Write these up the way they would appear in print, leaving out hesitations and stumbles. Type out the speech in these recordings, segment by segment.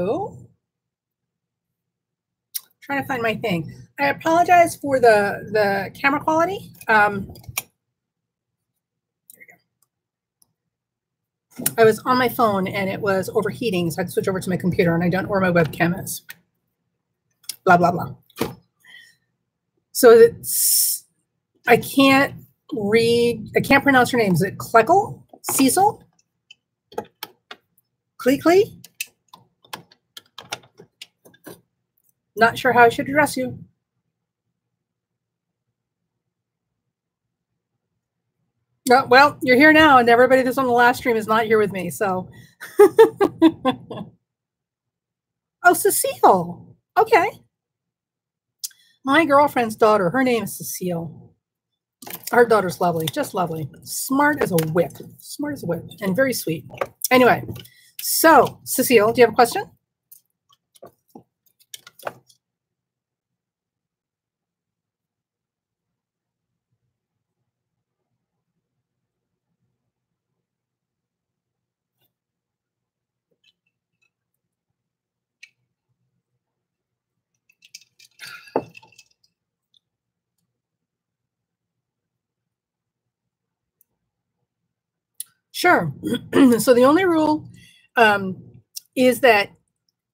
So, trying to find my thing. I apologize for the camera quality. There we go. I was on my phone and it was overheating, so I had to switch over to my computer, and I don't know where my webcam is. Blah, blah, blah. So I can't pronounce her name. Is it Kleckle? Cecil? Clee? Not sure how I should address you. No, well, you're here now, and everybody that's on the last stream is not here with me, so. Oh, Cecile. Okay. My girlfriend's daughter, her name is Cecile. Her daughter's lovely, just lovely. Smart as a whip. Smart as a whip, and very sweet. Anyway, so, Cecile, do you have a question? Sure. So the only rule is that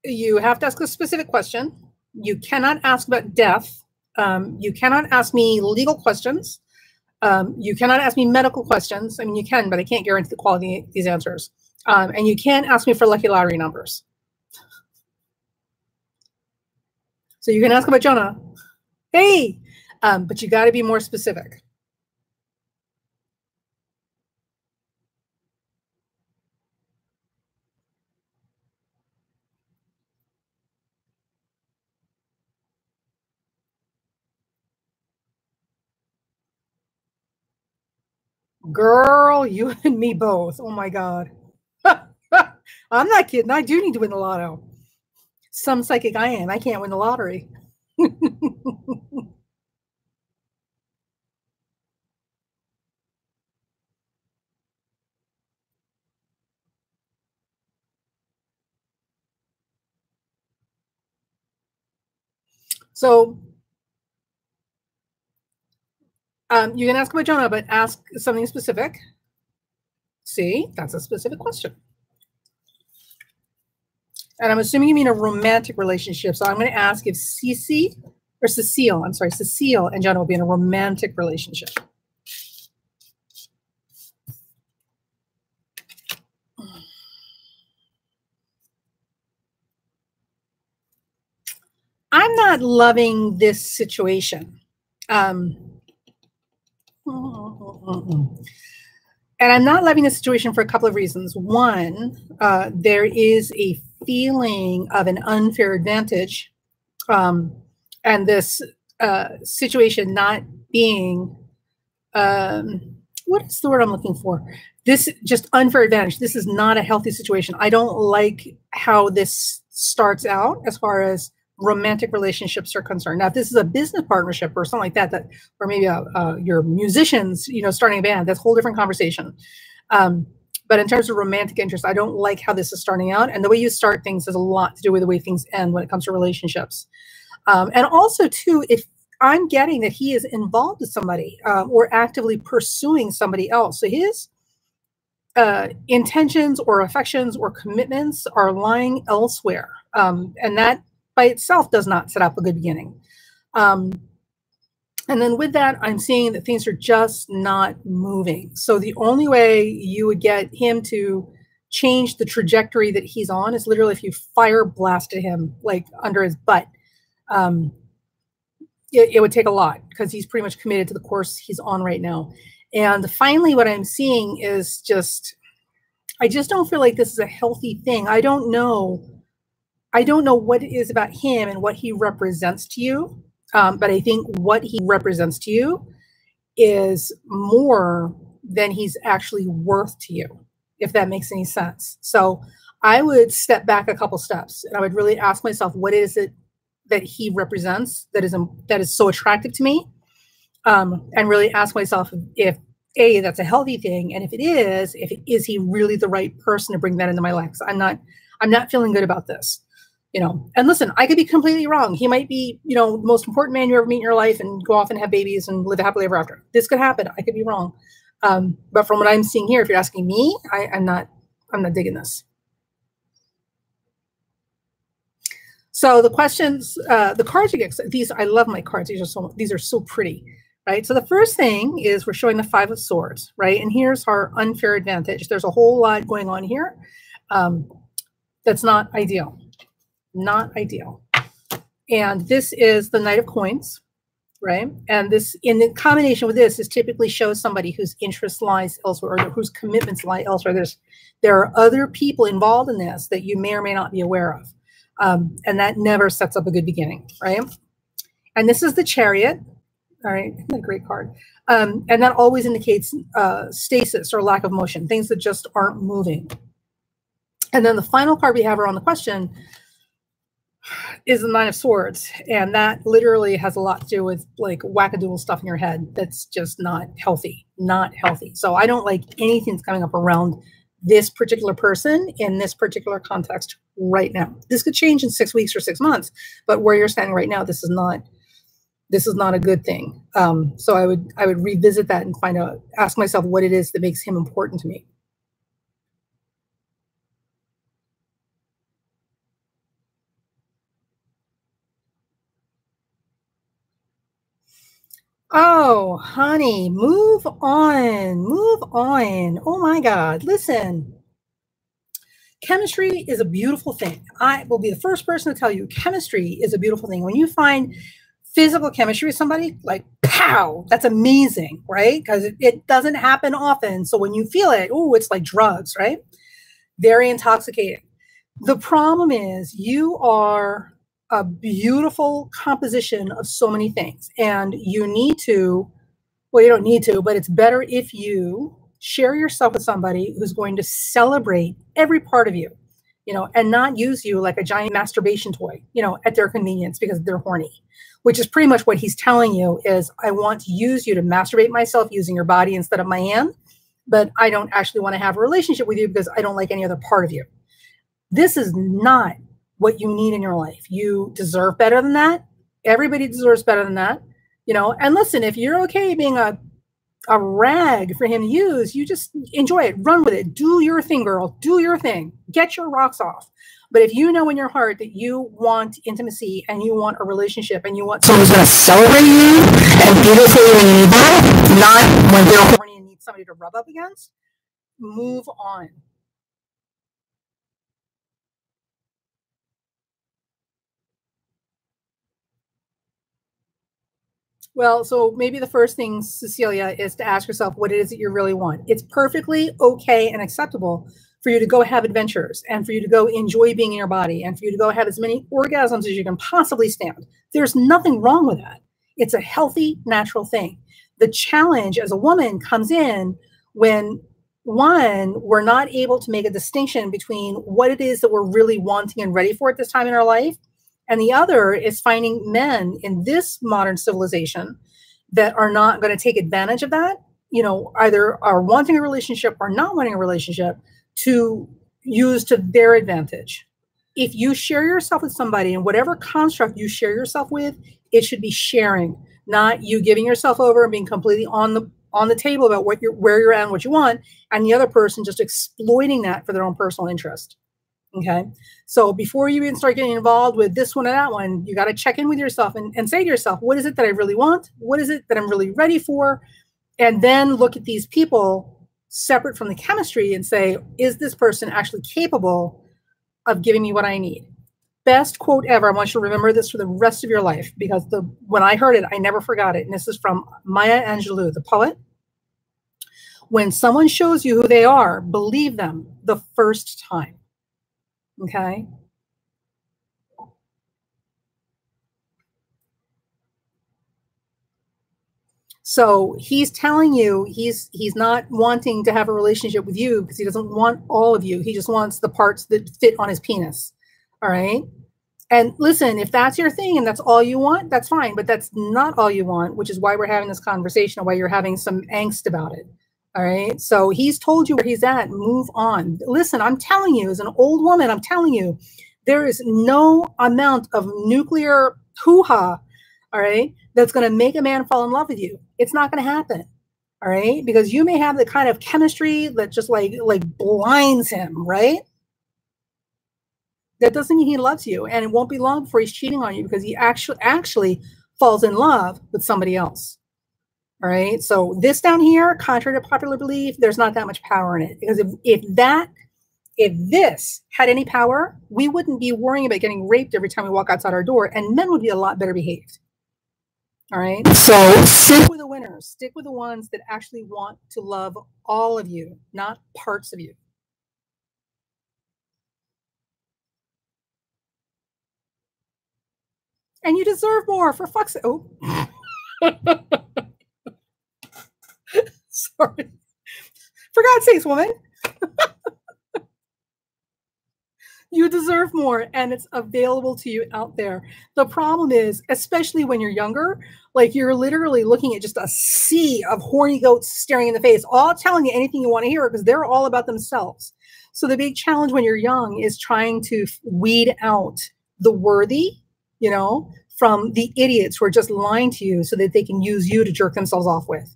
you have to ask a specific question. You cannot ask about death. You cannot ask me legal questions. You cannot ask me medical questions. I mean, you can, but I can't guarantee the quality of these answers. And you can't ask me for lucky lottery numbers. So you can ask about Jonah. Hey, but you got to be more specific. Girl, you and me both. Oh my God. I'm not kidding. I do need to win the lotto. Some psychic I am. I can't win the lottery. So you can ask about Jonah, but ask something specific. See, that's a specific question. And I'm assuming you mean a romantic relationship. So I'm going to ask if Cecile and Jonah will be in a romantic relationship. I'm not loving this situation. And I'm not loving this situation for a couple of reasons. One, there is a feeling of an unfair advantage, and this situation not being, what is the word I'm looking for? This just unfair advantage. This is not a healthy situation. I don't like how this starts out as far as romantic relationships are concerned. Now, if this is a business partnership or something like that, or maybe you're musicians, starting a band, that's a whole different conversation. But in terms of romantic interest, I don't like how this is starting out. And the way you start things has a lot to do with the way things end when it comes to relationships. And also, too, if I'm getting that he is involved with somebody or actively pursuing somebody else, so his intentions or affections or commitments are lying elsewhere. And that by itself does not set up a good beginning. And then with that, I'm seeing that things are just not moving. So the only way you would get him to change the trajectory that he's on is literally if you fire blasted him like under his butt. It would take a lot because he's pretty much committed to the course he's on right now. And finally, what I'm seeing is I just don't feel like this is a healthy thing. I don't know what it is about him and what he represents to you. But I think what he represents to you is more than he's actually worth to you, if that makes any sense. So I would step back a couple steps and I would really ask myself, what is it that he represents that is so attractive to me? And really ask myself if A, that's a healthy thing. And if is he really the right person to bring that into my life? So I'm not feeling good about this. You know, and listen, I could be completely wrong. He might be, you know, the most important man you ever meet in your life and go off and have babies and live happily ever after. This could happen. I could be wrong. But from what I'm seeing here, if you're asking me, I'm not digging this. So the questions, the cards you get, these, I love my cards. These are so pretty, right? So the first thing is we're showing the 5 of Swords, right? And here's our unfair advantage. There's a whole lot going on here. That's not ideal. Not ideal. And this is the Knight of Coins, right? And this, in the combination with this, is typically shows somebody whose interest lies elsewhere, or whose commitments lie elsewhere. There are other people involved in this that you may or may not be aware of. And that never sets up a good beginning, right? And this is the Chariot. All right, a great card. And that always indicates stasis or lack of motion, things that just aren't moving. And then the final card we have around the question is the 9 of Swords, and that literally has a lot to do with like wackadoodle stuff in your head that's just not healthy, not healthy. So I don't like anything that's coming up around this particular person in this particular context right now. This could change in 6 weeks or 6 months, but where you're standing right now, this is not a good thing. So I would revisit that and ask myself what it is that makes him important to me. Oh, honey, move on, move on. Oh my God, listen. Chemistry is a beautiful thing. I will be the first person to tell you chemistry is a beautiful thing. When you find physical chemistry with somebody, like, pow, that's amazing, right? Because it doesn't happen often. So when you feel it, oh, it's like drugs, right? Very intoxicating. The problem is you are a beautiful composition of so many things, and you need to, well, you don't need to, but it's better if you share yourself with somebody who's going to celebrate every part of you, you know, and not use you like a giant masturbation toy, you know, at their convenience because they're horny, which is pretty much what he's telling you is, I want to use you to masturbate myself using your body instead of my hand, but I don't actually want to have a relationship with you because I don't like any other part of you. This is not what you need in your life. You deserve better than that. Everybody deserves better than that, you know. And listen, if you're okay being a rag for him to use, you just enjoy it, run with it, do your thing, girl, do your thing, get your rocks off. But if you know in your heart that you want intimacy and you want a relationship and you want someone who's going to celebrate you and beautifully when you need that, not when they're horny and need somebody to rub up against, move on. Well, so maybe the first thing, Cecilia, is to ask yourself what it is that you really want. It's perfectly okay and acceptable for you to go have adventures and for you to go enjoy being in your body and for you to go have as many orgasms as you can possibly stand. There's nothing wrong with that. It's a healthy, natural thing. The challenge as a woman comes in when, one, we're not able to make a distinction between what it is that we're really wanting and ready for at this time in our life, and the other is finding men in this modern civilization that are not going to take advantage of that, you know, either are wanting a relationship or not wanting a relationship to use to their advantage. If you share yourself with somebody and whatever construct you share yourself with, it should be sharing, not you giving yourself over and being completely on the table about where you're at and what you want, and the other person just exploiting that for their own personal interest. Okay. So before you even start getting involved with this one or that one, you got to check in with yourself and say to yourself, what is it that I really want? What is it that I'm really ready for? And then look at these people separate from the chemistry and say, is this person actually capable of giving me what I need? Best quote ever. I want you to remember this for the rest of your life, because when I heard it, I never forgot it. And this is from Maya Angelou, the poet. When someone shows you who they are, believe them the first time. Okay. So he's telling you he's not wanting to have a relationship with you because he doesn't want all of you. He just wants the parts that fit on his penis. All right. And listen, if that's your thing and that's all you want, that's fine. But that's not all you want, which is why we're having this conversation and why you're having some angst about it. All right. So he's told you where he's at. Move on. Listen, I'm telling you, as an old woman, I'm telling you, There is no amount of nuclear hoo-ha, all right, that's going to make a man fall in love with you. It's not going to happen, all right, because you may have the kind of chemistry that just like blinds him, right? That doesn't mean he loves you, and it won't be long before he's cheating on you because he actually falls in love with somebody else. All right. So this down here, contrary to popular belief, there's not that much power in it, because if this had any power, we wouldn't be worrying about getting raped every time we walk outside our door, and men would be a lot better behaved. All right. So stick with the winners. Stick with the ones that actually want to love all of you, not parts of you. And you deserve more, for fuck's sake. Oh. Sorry. For God's sakes, woman. You deserve more, and it's available to you out there. The problem is, especially when you're younger, like you're literally looking at just a sea of horny goats staring in the face, all telling you anything you want to hear because they're all about themselves. So the big challenge when you're young is trying to weed out the worthy, you know, from the idiots who are just lying to you so that they can use you to jerk themselves off with.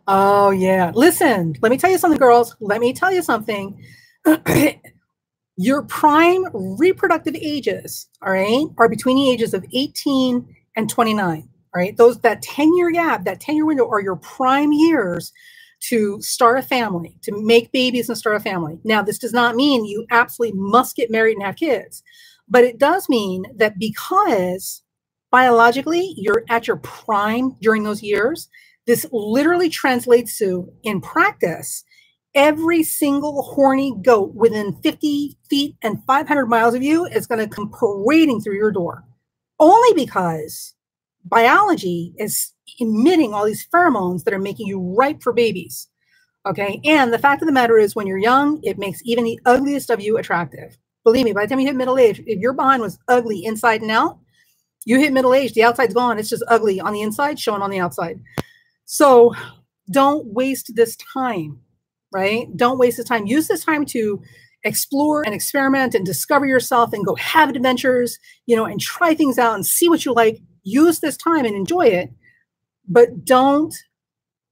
Oh, yeah. Listen, let me tell you something, girls. Let me tell you something. Your prime reproductive ages, all right, are between the ages of 18 and 29. All right. That 10-year gap, that 10-year window are your prime years to start a family, to make babies and start a family. Now, this does not mean you absolutely must get married and have kids, but it does mean that because biologically you're at your prime during those years, this literally translates to, in practice, every single horny goat within 50 feet and 500 miles of you is going to come parading through your door. Only because biology is emitting all these pheromones that are making you ripe for babies. Okay. And the fact of the matter is, when you're young, it makes even the ugliest of you attractive. Believe me, by the time you hit middle age, if your behind was ugly inside and out, you hit middle age, the outside's gone. It's just ugly on the inside, showing on the outside. So don't waste this time, right? Don't waste this time. Use this time to explore and experiment and discover yourself and go have adventures, you know, and try things out and see what you like. Use this time and enjoy it, but don't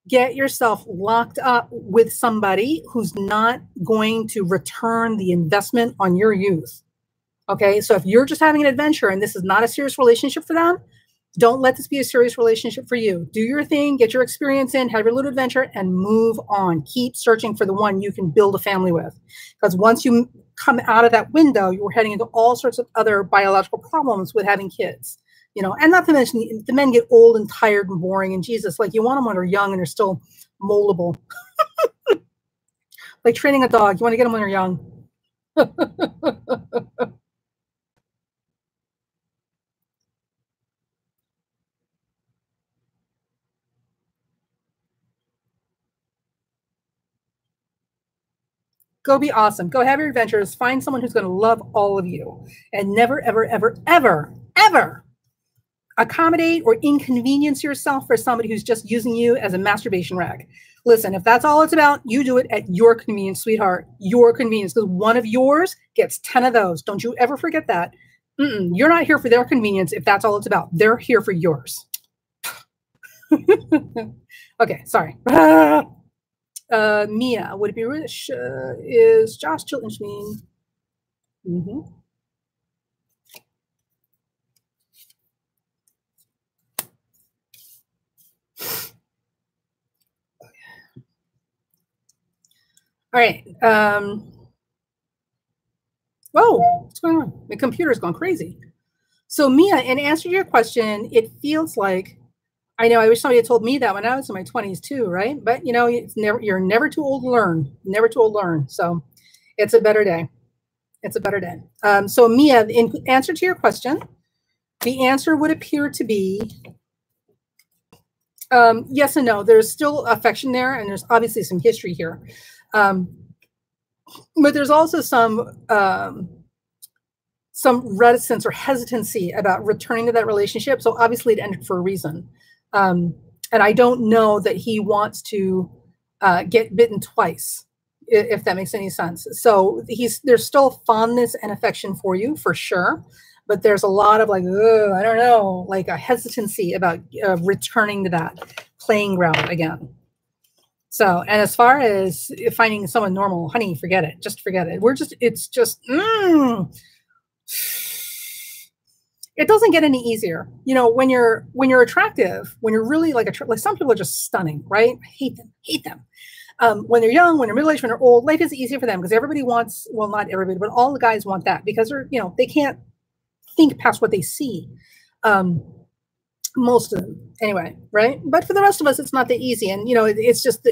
get yourself locked up with somebody who's not going to return the investment on your youth. Okay. So if you're just having an adventure and this is not a serious relationship for them, don't let this be a serious relationship for you. Do your thing, get your experience in, have your little adventure, and move on. Keep searching for the one you can build a family with. Because once you come out of that window, you're heading into all sorts of other biological problems with having kids. You know, and not to mention the men get old and tired and boring. And Jesus, like, you want them when they're young and they're still moldable. Like training a dog. You want to get them when they're young. Go be awesome. Go have your adventures. Find someone who's going to love all of you and never, ever, ever, ever, ever accommodate or inconvenience yourself for somebody who's just using you as a masturbation rag. Listen, if that's all it's about, you do it at your convenience, sweetheart. Your convenience, because one of yours gets 10 of those. Don't you ever forget that. You're not here for their convenience if that's all it's about. They're here for yours. Okay, sorry. Mia, would it be rich? Is Josh Chilton mean? All right. Whoa, what's going on? My computer's gone crazy. So Mia, in answer to your question, it feels like, I know, I wish somebody had told me that when I was in my 20s too, right? But you know, you're never too old to learn. Never too old to learn. So it's a better day. It's a better day. So Mia, in answer to your question, the answer would appear to be yes and no. There's still affection there, and there's obviously some history here. But there's also some reticence or hesitancy about returning to that relationship. So obviously it ended for a reason. And I don't know that he wants to get bitten twice, if that makes any sense. So there's still fondness and affection for you, for sure. But there's a lot of like, I don't know, like a hesitancy about returning to that playing ground again. So, and as far as finding someone normal, honey, forget it. Just forget it. It's just, it doesn't get any easier. You know, when you're attractive, when you're really like some people are just stunning, right? I hate them. When they're young, when they're middle-aged, when they're old, life is easier for them because everybody wants, well, not everybody, but all the guys want that because they're, you know, they can't think past what they see. Most of them anyway, right? But for the rest of us, it's not that easy. And, you know, it's just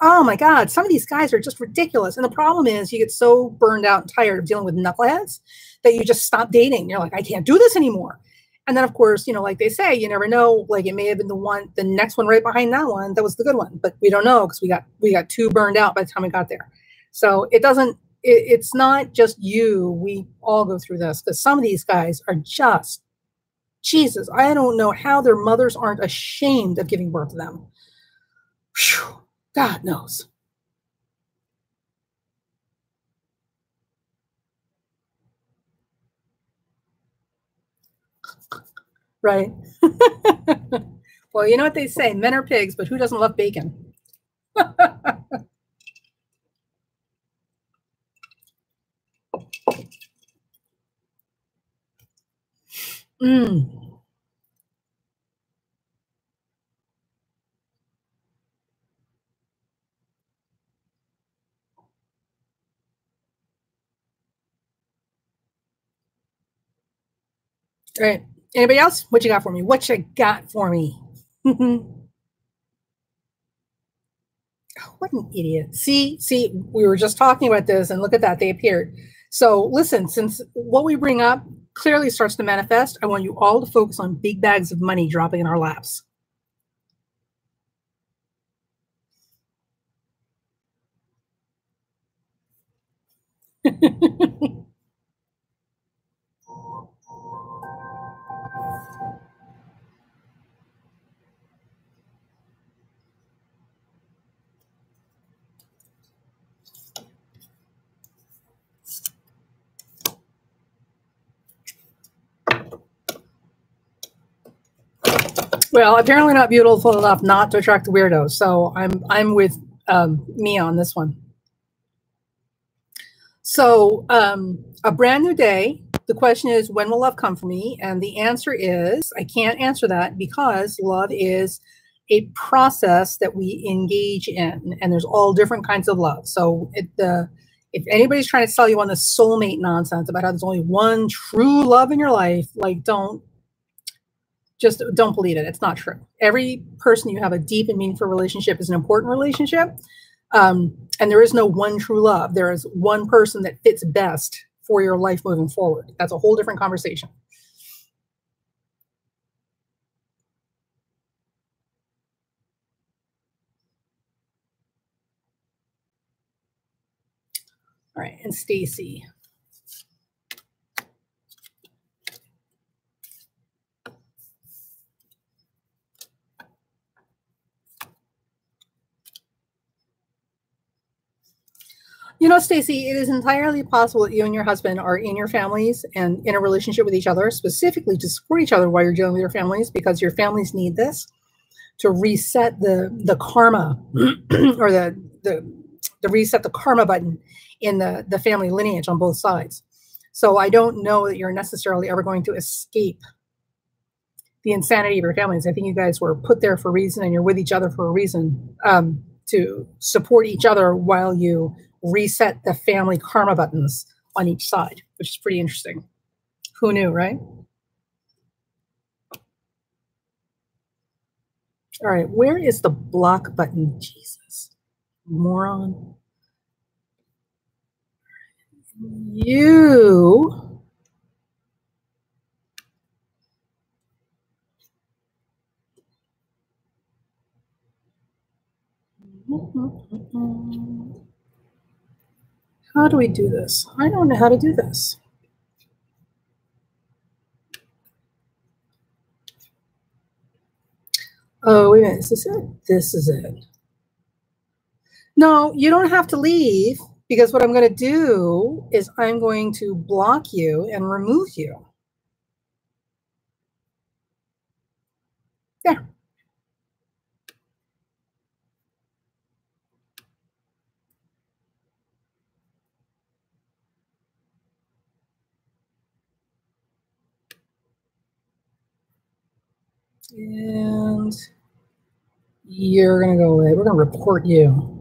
oh my God, some of these guys are just ridiculous. And the problem is you get so burned out and tired of dealing with knuckleheads that you just stop dating. You're like, I can't do this anymore. And then, of course, you know, like they say, you never know, like it may have been the next one right behind that one that was the good one, but we don't know because we got too burned out by the time we got there. So it's not just you. We all go through this because some of these guys are just, Jesus, I don't know how their mothers aren't ashamed of giving birth to them. Whew, God knows. Right. Well, you know what they say, men are pigs, but who doesn't love bacon? All right. Anybody else? What you got for me? What you got for me? Oh, what an idiot. See, we were just talking about this and look at that. They appeared. So listen, since what we bring up clearly starts to manifest, I want you all to focus on big bags of money dropping in our laps. Well, apparently not beautiful enough not to attract the weirdos. So I'm with Mia on this one. So a brand new day. The question is, when will love come for me? And the answer is, I can't answer that because love is a process that we engage in, and there's all different kinds of love. So if anybody's trying to sell you on the soulmate nonsense about how there's only one true love in your life, like don't believe it. It's not true. Every person you have a deep and meaningful relationship is an important relationship. And there is no one true love. There is one person that fits best for your life moving forward. That's a whole different conversation. All right, and Stacy. You know, Stacy, it is entirely possible that you and your husband are in your families and in a relationship with each other, specifically to support each other while you're dealing with your families, because your families need this to reset the karma or the reset the karma button in the family lineage on both sides. So I don't know that you're necessarily ever going to escape the insanity of your families. I think you guys were put there for a reason, and you're with each other for a reason, to support each other while you reset the family karma buttons on each side, which is pretty interesting. Who knew, right? All right, where is the block button? Jesus, moron. You. How do we do this? I don't know how to do this. Oh, wait a minute. Is this it? This is it. No, you don't have to leave, because what I'm going to do is I'm going to block you and remove you. There. And you're going to go away. We're going to report you.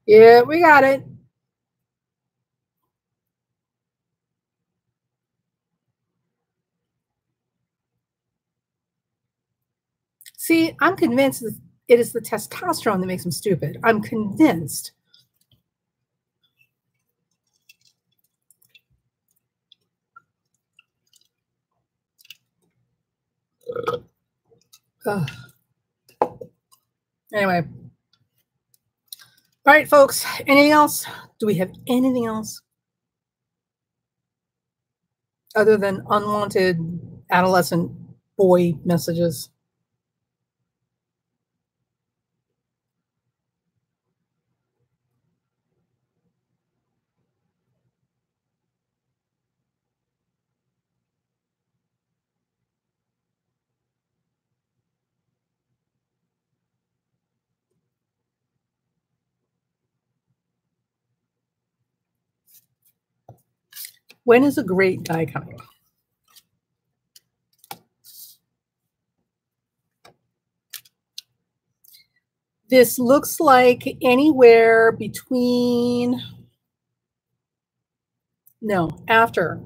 Yeah, we got it. See, I'm convinced that it is the testosterone that makes him stupid. I'm convinced. Ugh. Anyway. All right, folks. Anything else? Do we have anything else other than unwanted adolescent boy messages? When is a great guy coming? This looks like anywhere between, no, after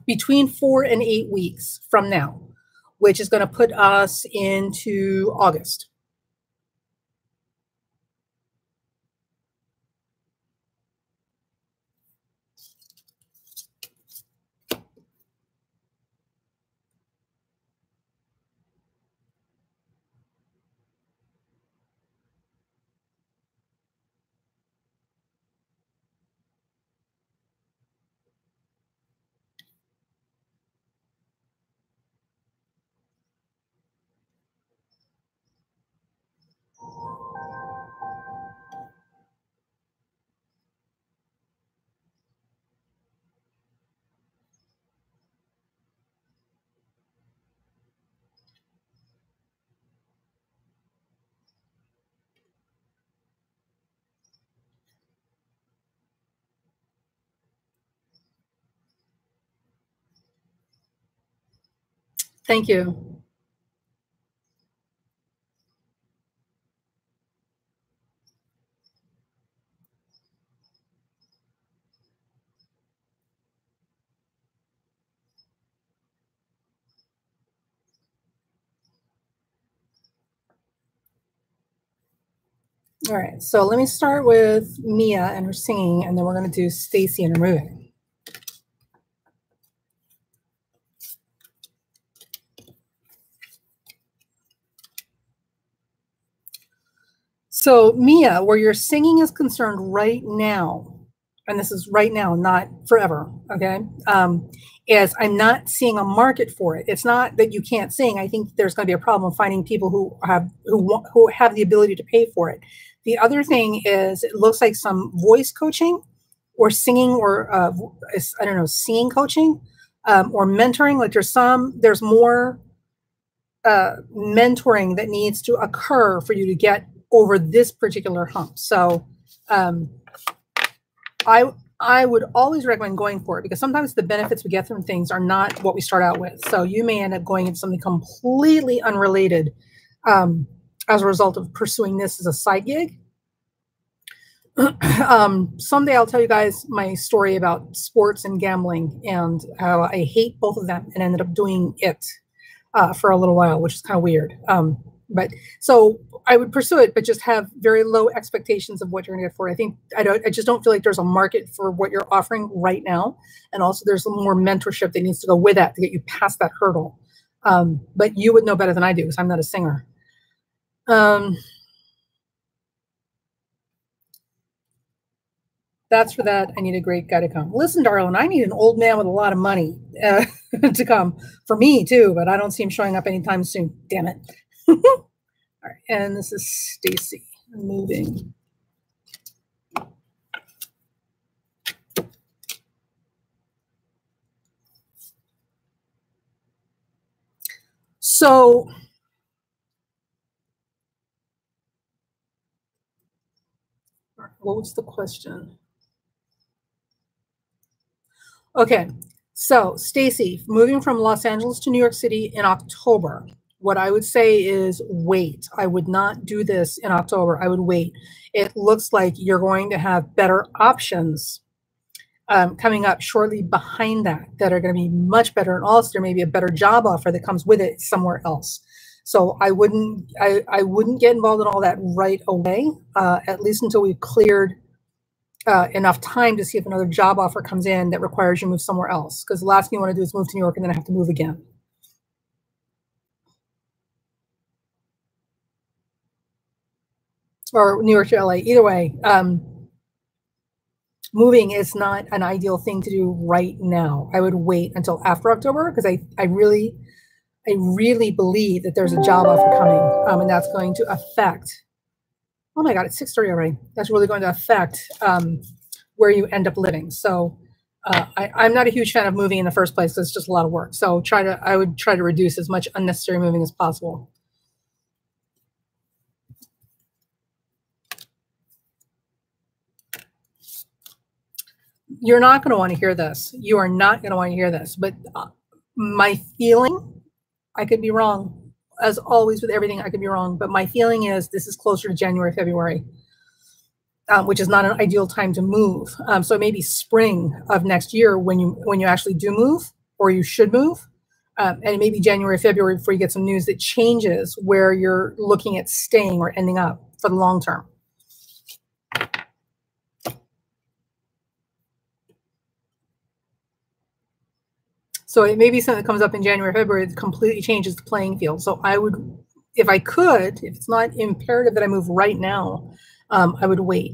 between 4 and 8 weeks from now, which is going to put us into August. Thank you. All right, so let me start with Mia and her singing, and then we're going to do Stacy and her moving. So Mia, where your singing is concerned right now, and this is right now, not forever, okay, is I'm not seeing a market for it. It's not that you can't sing. I think there's going to be a problem finding people who have the ability to pay for it. The other thing is it looks like some voice coaching or singing or I don't know, singing coaching or mentoring. Like there's more mentoring that needs to occur for you to get over this particular hump. So I would always recommend going for it, because sometimes the benefits we get from things are not what we start out with. So you may end up going into something completely unrelated as a result of pursuing this as a side gig. Someday I'll tell you guys my story about sports and gambling and how I hate both of them and ended up doing it for a little while, which is kind of weird. But so I would pursue it, but just have very low expectations of what you're going to get for it. I just don't feel like there's a market for what you're offering right now. And also there's more mentorship that needs to go with that to get you past that hurdle. But you would know better than I do, because I'm not a singer. That's for that. I need a great guy to come. Listen, darling, I need an old man with a lot of money to come for me too, but I don't see him showing up anytime soon. Damn it. All right, and this is Stacy moving. So what was the question? Okay, so Stacy, moving from Los Angeles to New York City in October, what I would say is wait. I would not do this in October. I would wait. It looks like you're going to have better options coming up shortly behind that are going to be much better. And also there may be a better job offer that comes with it somewhere else. So I wouldn't get involved in all that right away, at least until we've cleared enough time to see if another job offer comes in that requires you to move somewhere else. Because the last thing you want to do is move to New York and then have to move again. Or New York to LA, either way. Moving is not an ideal thing to do right now. I would wait until after October because I really believe that there's a job offer coming, and that's going to affect. Oh my God, it's 6:30 already. That's really going to affect where you end up living. So I'm not a huge fan of moving in the first place because it's just a lot of work. So I would try to reduce as much unnecessary moving as possible. You're not going to want to hear this. You are not going to want to hear this. But my feeling, I could be wrong. As always with everything, I could be wrong. But my feeling is this is closer to January, February, which is not an ideal time to move. So maybe spring of next year when you actually do move, or you should move. And maybe January, February before you get some news that changes where you're looking at staying or ending up for the long term. So it may be something that comes up in January, February that completely changes the playing field. So I would, if I could, if it's not imperative that I move right now, I would wait.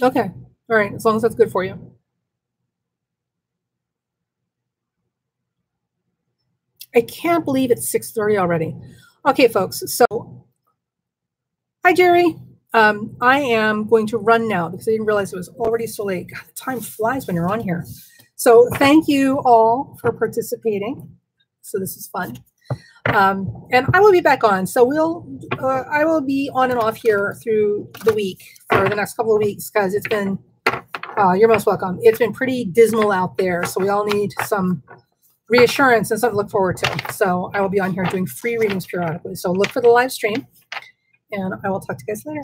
Okay. All right. As long as that's good for you. I can't believe it's 6:30 already. Okay, folks. So, hi, Jerry. I am going to run now because I didn't realize it was already so late. God, the time flies when you're on here. So thank you all for participating. So this is fun. And I will be back on. So I will be on and off here through the week for the next couple of weeks because it's been, you're most welcome. It's been pretty dismal out there. So we all need some reassurance and something to look forward to. So I will be on here doing free readings periodically. So look for the live stream and I will talk to you guys later.